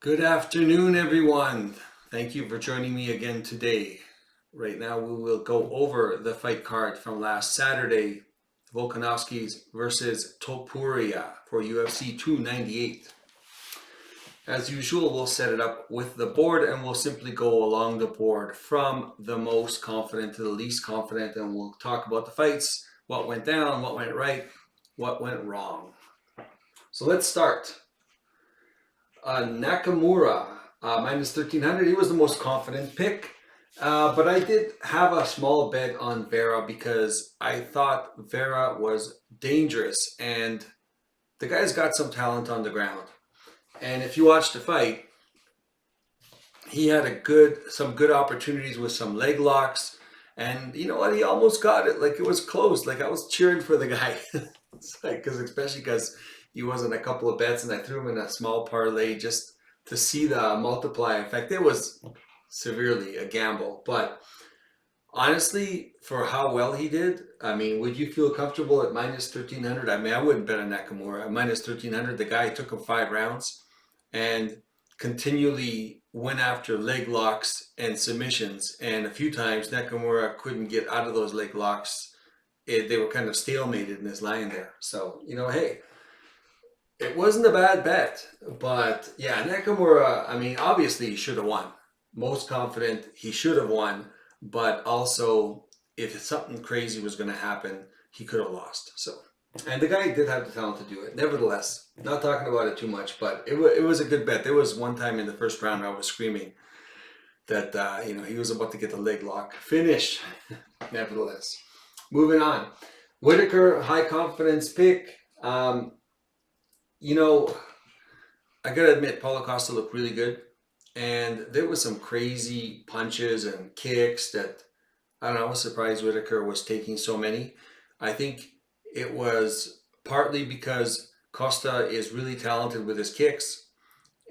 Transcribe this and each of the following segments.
Good afternoon, everyone. Thank you for joining me again today. Right now, we will go over the fight card from last Saturday, Volkanovski's versus Topuria for UFC 298. As usual, we'll set it up with the board and we'll simply go along the board from the most confident to the least confident, and we'll talk about the fights, what went down, what went right, what went wrong. So let's start. Nakamura, minus 1300. He was the most confident pick. But I did have a small bet on Vera because I thought Vera was dangerous. And the guy's got some talent on the ground. And if you watch the fight, he had some good opportunities with some leg locks. And you know what? He almost got it. Like, it was close. Like, I was cheering for the guy. It's like, especially because he was in a couple of bets and I threw him in a small parlay just to see the multiply effect. It was severely a gamble. But honestly, for how well he did, I mean, would you feel comfortable at minus 1300? I mean, I wouldn't bet on Nakamura. At minus 1300, the guy took him 5 rounds and continually went after leg locks and submissions. And a few times, Nakamura couldn't get out of those leg locks. They were kind of stalemated in his line there. So, hey, it wasn't a bad bet. But yeah, Nakamura, I mean, obviously he should have won. Most confident, he should have won. But also, if something crazy was going to happen, he could have lost. So, and the guy did have the talent to do it. Nevertheless, not talking about it too much, but it was a good bet. There was one time in the first round I was screaming that he was about to get the leg lock finish. Nevertheless, moving on. Whitaker, high confidence pick. I gotta admit, Paulo Costa looked really good, and there was some crazy punches and kicks that I don't know. I was surprised Whitaker was taking so many. I think it was partly because Costa is really talented with his kicks,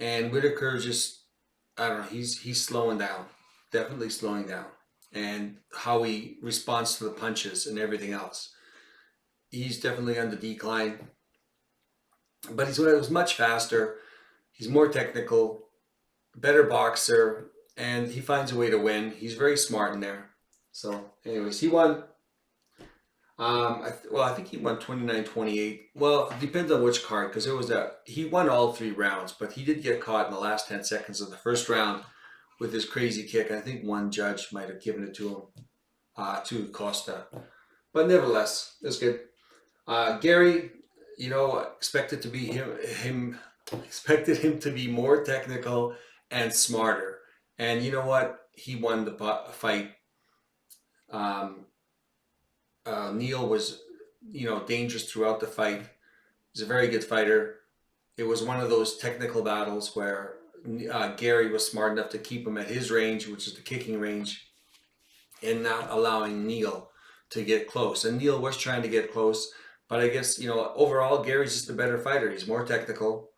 and Whitaker just, I don't know, he's slowing down, definitely slowing down, and how he responds to the punches and everything else. He's definitely on the decline, but he was much faster. He's more technical, better boxer, and he finds a way to win. He's very smart in there. So, anyways, he won. I think he won 29-28. Well, it depends on which card, because he won all 3 rounds, but he did get caught in the last 10 seconds of the first round with his crazy kick. I think one judge might have given it to him, to Costa. But nevertheless, it was good. Gary, expected him to be more technical and smarter. And you know what? He won the fight. Neil was, dangerous throughout the fight. He's a very good fighter. It was one of those technical battles where Gary was smart enough to keep him at his range, which is the kicking range, and not allowing Neil to get close. And Neil was trying to get close, but I guess, overall, Gary's just a better fighter. He's more technical.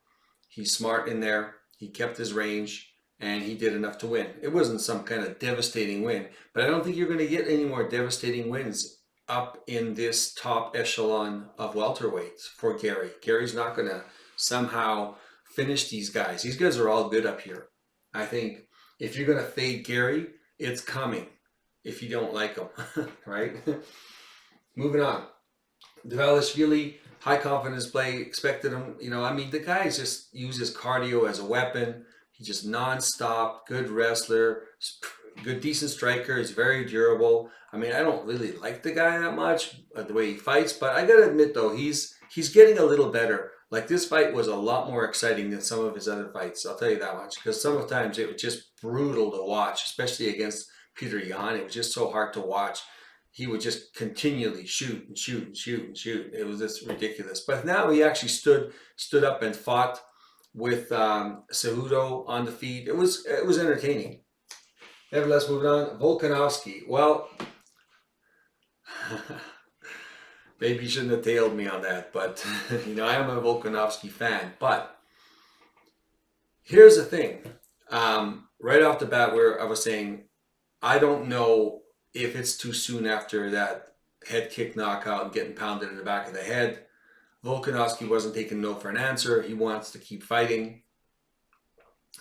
He's smart in there. He kept his range, and he did enough to win. It wasn't some kind of devastating win, but I don't think you're going to get any more devastating wins up in this top echelon of welterweights for Gary. Gary's not going to somehow finish these guys. These guys are all good up here. I think if you're going to fade Gary, it's coming if you don't like him, right? Moving on. Dvalishvili, high confidence play, expected him. The guy just uses cardio as a weapon. He's just non-stop, good wrestler, good, decent striker. He's very durable. I don't really like the guy that much, the way he fights, but I gotta admit though, he's getting a little better. Like, this fight was a lot more exciting than some of his other fights. I'll tell you that much, because sometimes it was just brutal to watch, especially against Peter Yan. It was just so hard to watch. He would just continually shoot and shoot and shoot and shoot. It was just ridiculous. But now he actually stood up and fought with Cejudo on the feet. It was entertaining. Nevertheless, moving on. Volkanovski. Well, maybe you shouldn't have tailed me on that, but I am a Volkanovski fan. But here's the thing. Right off the bat, where I was saying, I don't know if it's too soon after that head kick knockout and getting pounded in the back of the head. Volkanovski wasn't taking no for an answer. He wants to keep fighting.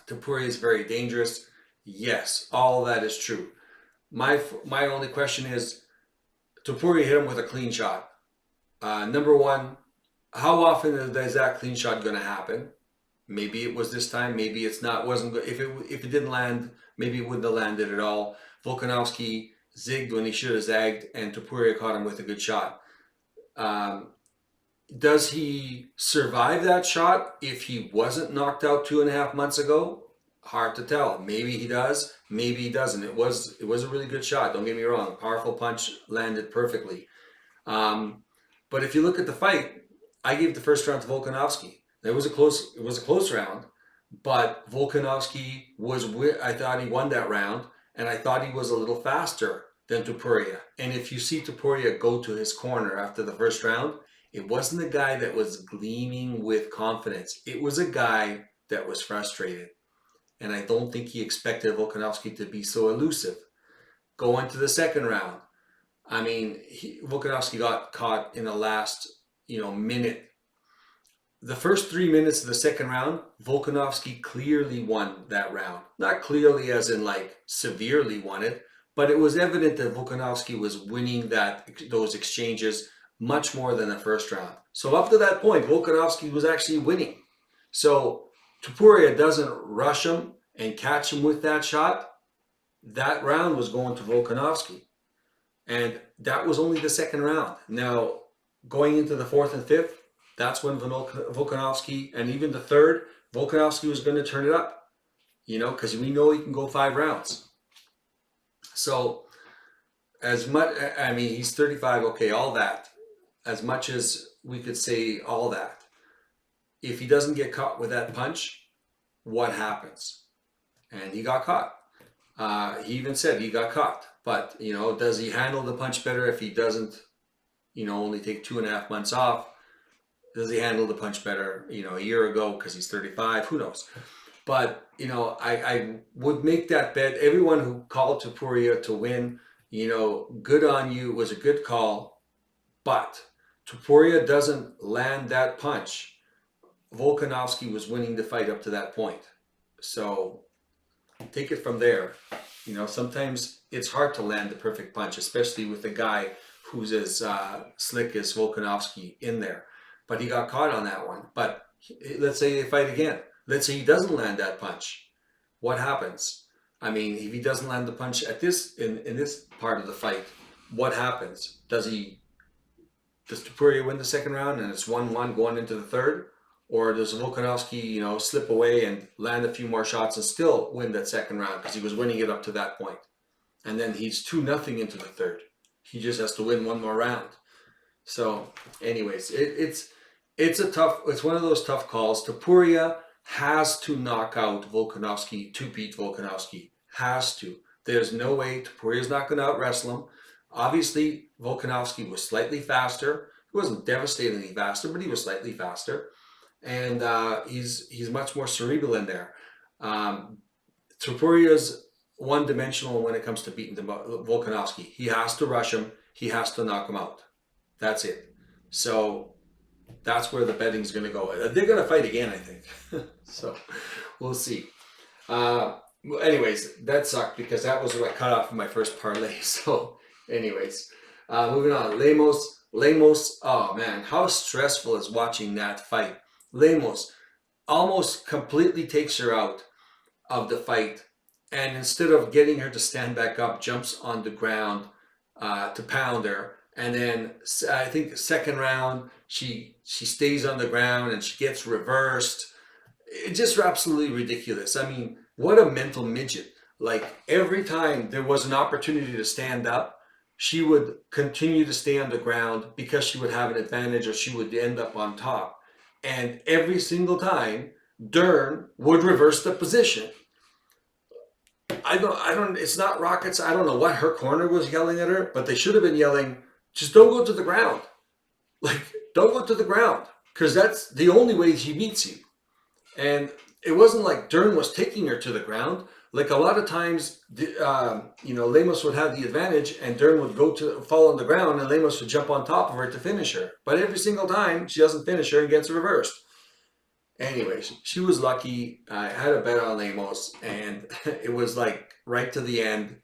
Topuria is very dangerous. Yes, all that is true. My only question is, Topuria hit him with a clean shot. Number one, how often is that clean shot going to happen? Maybe it was this time. Maybe it's not. Wasn't good. If it didn't land, maybe it wouldn't have landed at all. Volkanovski zigged when he should have zagged, and Topuria caught him with a good shot. Does he survive that shot if he wasn't knocked out 2.5 months ago? Hard to tell. Maybe he does. Maybe he doesn't. It was a really good shot. Don't get me wrong. Powerful punch, landed perfectly. But if you look at the fight, I gave the first round to Volkanovski. It was a close round, but Volkanovski I thought he won that round, and I thought he was a little faster than Topuria. And if you see Topuria go to his corner after the first round, it wasn't a guy that was gleaming with confidence. It was a guy that was frustrated. And I don't think he expected Volkanovski to be so elusive. Going to the second round, I mean, Volkanovski got caught in the last, minute. The first 3 minutes of the second round, Volkanovski clearly won that round. Not clearly as in like severely won it, but it was evident that Volkanovski was winning those exchanges much more than the first round. So up to that point, Volkanovski was actually winning. So Topuria doesn't rush him and catch him with that shot. That round was going to Volkanovski. And that was only the second round. Now, going into the fourth and fifth, that's when Volkanovski, and even the third, Volkanovski was going to turn it up, because we know he can go 5 rounds. So, he's 35, okay, all that. As much as we could say all that, if he doesn't get caught with that punch, what happens? And he got caught. He even said he got caught. But, does he handle the punch better if he doesn't, only take 2.5 months off? Does he handle the punch better, a year ago because he's 35? Who knows? But, I would make that bet. Everyone who called Topuria to win, good on you. It was a good call. But Topuria doesn't land that punch. Volkanovski was winning the fight up to that point. So take it from there. Sometimes it's hard to land the perfect punch, especially with a guy who's as slick as Volkanovski in there. But he got caught on that one. But let's say they fight again. Let's say he doesn't land that punch. What happens? I mean, if he doesn't land the punch in this part of the fight, what happens? Does Topuria win the second round and it's 1-1 going into the third? Or does Volkanovski, slip away and land a few more shots and still win that second round because he was winning it up to that point? And then he's 2-0 into the third. He just has to win one more round. So, anyways, it's one of those tough calls. Topuria has to knock out Volkanovski to beat Volkanovski. Has to. There's no way. Topuria's not going to out-wrestle him. Obviously, Volkanovski was slightly faster. He wasn't devastatingly faster, but he was slightly faster. And he's much more cerebral in there. Topuria's one-dimensional when it comes to beating Volkanovski. He has to rush him. He has to knock him out. That's it. So that's where the betting's going to go. They're going to fight again, I think. So we'll see. Anyways, that sucked because that was what cut off in my first parlay. So anyways, moving on. Lemos. Oh man, how stressful is watching that fight. Lemos almost completely takes her out of the fight. And instead of getting her to stand back up, jumps on the ground to pound her. And then I think second round, she stays on the ground and she gets reversed. It's just absolutely ridiculous. I mean, what a mental midget. Like every time there was an opportunity to stand up, she would continue to stay on the ground because she would have an advantage or she would end up on top. And every single time, Dern would reverse the position. It's not rockets. I don't know what her corner was yelling at her, but they should have been yelling, just don't go to the ground. Like, don't go to the ground, because that's the only way she beats you. And it wasn't like Dern was taking her to the ground. Like a lot of times, Lemos would have the advantage and Dern would fall on the ground and Lemos would jump on top of her to finish her. But every single time, she doesn't finish her and gets reversed. Anyway, she was lucky. I had a bet on Lemos, and it was like right to the end.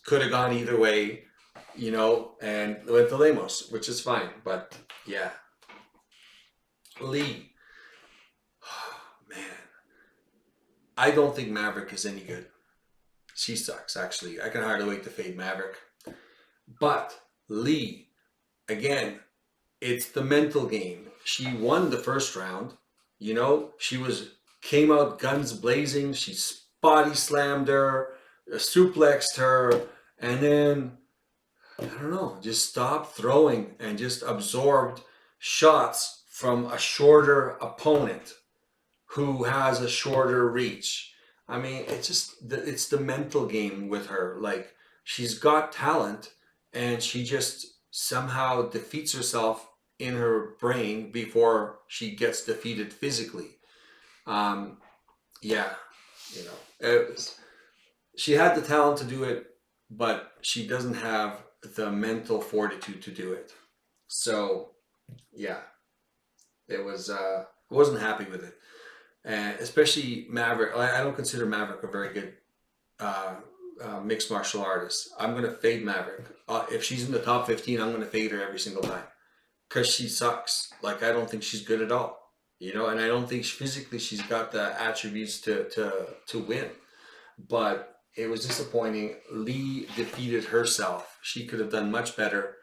Could have gone either way, and went to Lemos, which is fine. But yeah, Lee, man, I don't think Maverick is any good. She sucks, actually. I can hardly wait to fade Maverick. But Lee, again, it's the mental game. She won the first round. She came out guns blazing. She body slammed her, suplexed her, and then I don't know, just stopped throwing and just absorbed shots from a shorter opponent who has a shorter reach. I mean, it's the mental game with her. Like, she's got talent, and she just somehow defeats herself in her brain before she gets defeated physically. Um, yeah, it was, she had the talent to do it, but she doesn't have the mental fortitude to do it. So, yeah, it was. I wasn't happy with it, and especially Maverick. I don't consider Maverick a very good uh, mixed martial artist. I'm gonna fade Maverick. If she's in the top 15, I'm gonna fade her every single time because she sucks. Like, I don't think she's good at all. And I don't think physically she's got the attributes to win. But it was disappointing. Lee defeated herself. She could have done much better,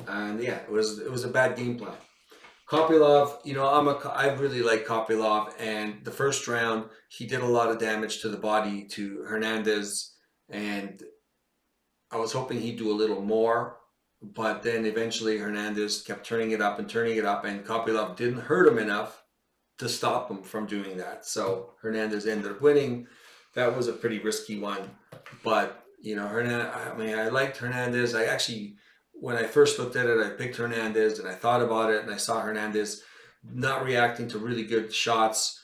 and yeah, it was a bad game plan. Kopylov, I really like Kopylov, and the first round he did a lot of damage to the body to Hernandez, and I was hoping he'd do a little more, but then eventually Hernandez kept turning it up, and Kopylov didn't hurt him enough to stop him from doing that. So Hernandez ended up winning. That was a pretty risky one, but I liked Hernandez. I actually, when I first looked at it, I picked Hernandez, and I thought about it, and I saw Hernandez not reacting to really good shots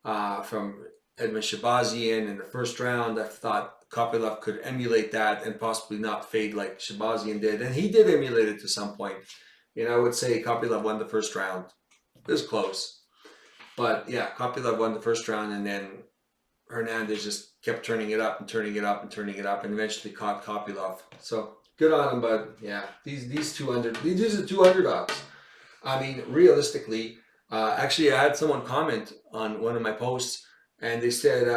from Edmund Shabazian in the first round. I thought Kopylov could emulate that and possibly not fade like Shabazian did, and he did emulate it to some point. I would say Kopylov won the first round. It was close, but yeah, Kopylov won the first round, and then Hernandez just kept turning it up and turning it up and turning it up, and eventually caught Kopylov. So good on him, but yeah, these are two underdogs. I mean, realistically, actually, I had someone comment on one of my posts, and they said,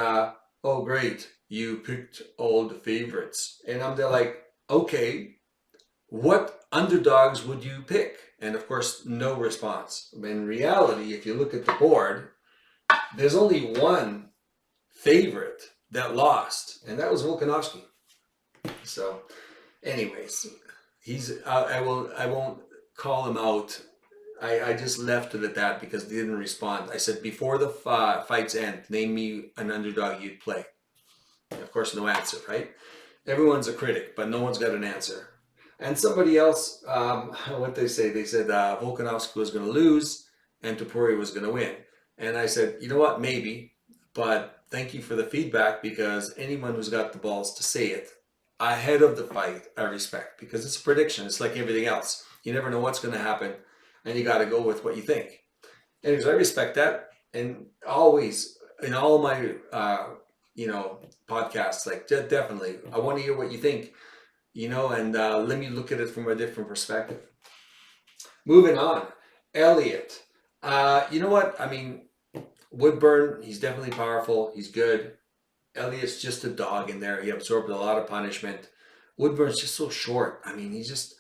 "Oh, great, you picked all the favorites," and I'm there like, okay, what underdogs would you pick? And of course, no response. In reality, if you look at the board, there's only one favorite that lost, and that was Volkanovski. So, anyways, I won't call him out. I just left it at that because they didn't respond. I said, before the fights end, name me an underdog you'd play. And of course, no answer, right? Everyone's a critic, but no one's got an answer. And somebody else, what they say, they said Volkanovski was going to lose and Topuria was going to win. And I said, you know what, maybe, but thank you for the feedback, because anyone who's got the balls to say it ahead of the fight, I respect, because it's a prediction. It's like everything else. You never know what's going to happen, and you got to go with what you think. Anyways, I respect that, and always in all my podcasts, like definitely, I want to hear what you think, and let me look at it from a different perspective. Moving on, Elliot. You know what? I mean, Woodburn, he's definitely powerful. He's good. Elliott's just a dog in there. He absorbed a lot of punishment. Woodburn's just so short. I mean, he's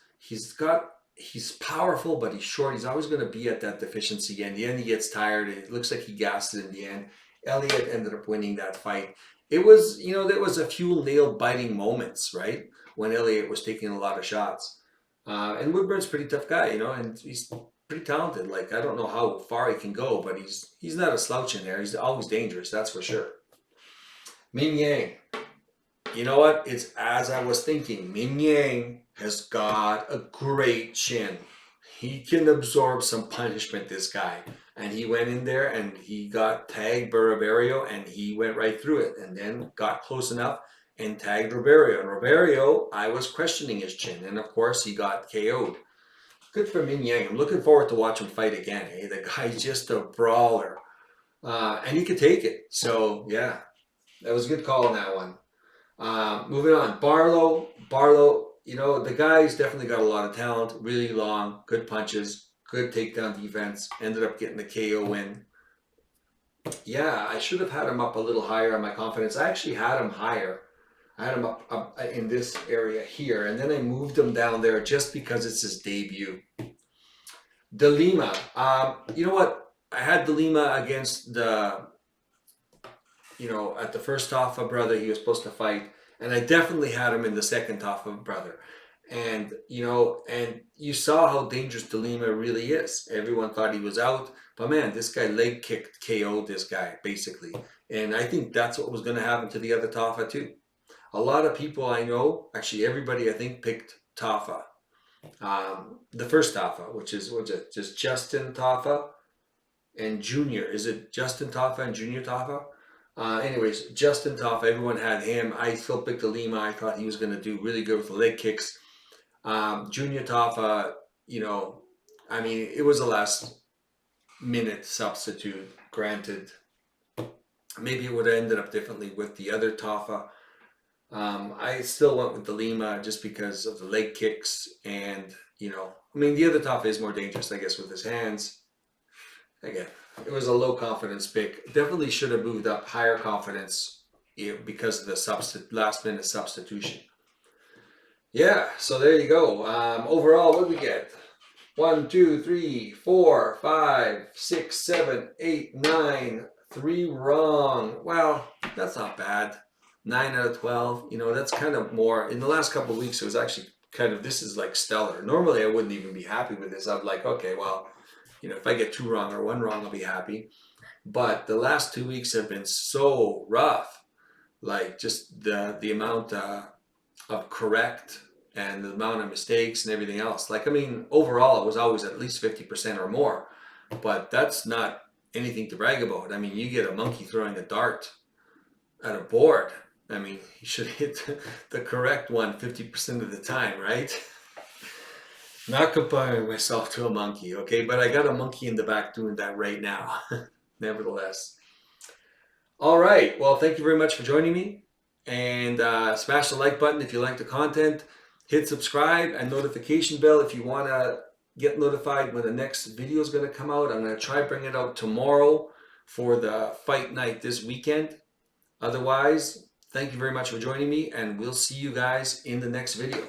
powerful, but he's short. He's always going to be at that deficiency. In the end, he gets tired. It looks like he gassed it in the end. Elliott ended up winning that fight. It was, there was a few nail-biting moments, right? When Elliott was taking a lot of shots. And Woodburn's a pretty tough guy, and he's pretty talented. Like, I don't know how far he can go, but he's not a slouch in there. He's always dangerous, that's for sure. Ming Yang. You know what? It's as I was thinking. Ming Yang has got a great chin. He can absorb some punishment, this guy. And he went in there and he got tagged by Ribeiro, and he went right through it and then got close enough and tagged Ribeiro. And Ribeiro, I was questioning his chin. And of course, he got KO'd. Good for Ming Yang. I'm looking forward to watch him fight again. The guy's just a brawler. and he could take it. So yeah, that was a good call on that one. Moving on, Barlow, you know, the guy's definitely got a lot of talent, really long, good punches, good takedown defense, ended up getting the KO win. Yeah, I should have had him up a little higher on my confidence. I actually had him higher. I had him up in this area here, and then I moved him down there just because it's his debut. De Lima, you know what? I had De Lima against the, you know, at the first Tafa brother he was supposed to fight, and I definitely had him in the second Tafa brother. And you know, and you saw how dangerous De Lima really is. Everyone thought he was out, but man, this guy leg kicked, KO'd this guy basically. And I think that's what was going to happen to the other Tafa too. A lot of people I know, actually everybody I think picked Tafa. The first Tafa, which is, what's it, just Justin Tafa and Junior. Is it Justin Tafa and Junior Tafa? Anyways, Justin Tafa, everyone had him. I still picked the Lima. I thought he was going to do really good with the leg kicks. Junior Tafa, you know, I mean, it was a last minute substitute, granted. Maybe it would have ended up differently with the other Tafa. I still went with the Lima just because of the leg kicks, and you know, I mean, the other Tafa is more dangerous, I guess, with his hands. Again, it was a low confidence pick. Definitely should have moved up higher confidence, you know, because of the last minute substitution. Yeah, so there you go. Overall, what did we get? 1, 2, 3, 4, 5, 6, 7, 8, 9. 3 wrong. Well, that's not bad. 9 out of 12. You know, that's kind of more. In the last couple of weeks, it was actually kind of, this is like stellar. Normally, I wouldn't even be happy with this. I'm like, okay, well, you know, if I get 2 wrong or 1 wrong, I'll be happy. But the last 2 weeks have been so rough. Like just the amount of correct and the amount of mistakes and everything else. Like, I mean, overall, it was always at least 50% or more. But that's not anything to brag about. I mean, you get a monkey throwing a dart at a board. I mean, you should hit the correct one 50% of the time, right? Not comparing myself to a monkey, okay? But I got a monkey in the back doing that right now, nevertheless. All right. Well, thank you very much for joining me. And smash the like button if you like the content. Hit subscribe and notification bell if you want to get notified when the next video is going to come out. I'm going to try bring it out tomorrow for the fight night this weekend. Otherwise, thank you very much for joining me, and we'll see you guys in the next video.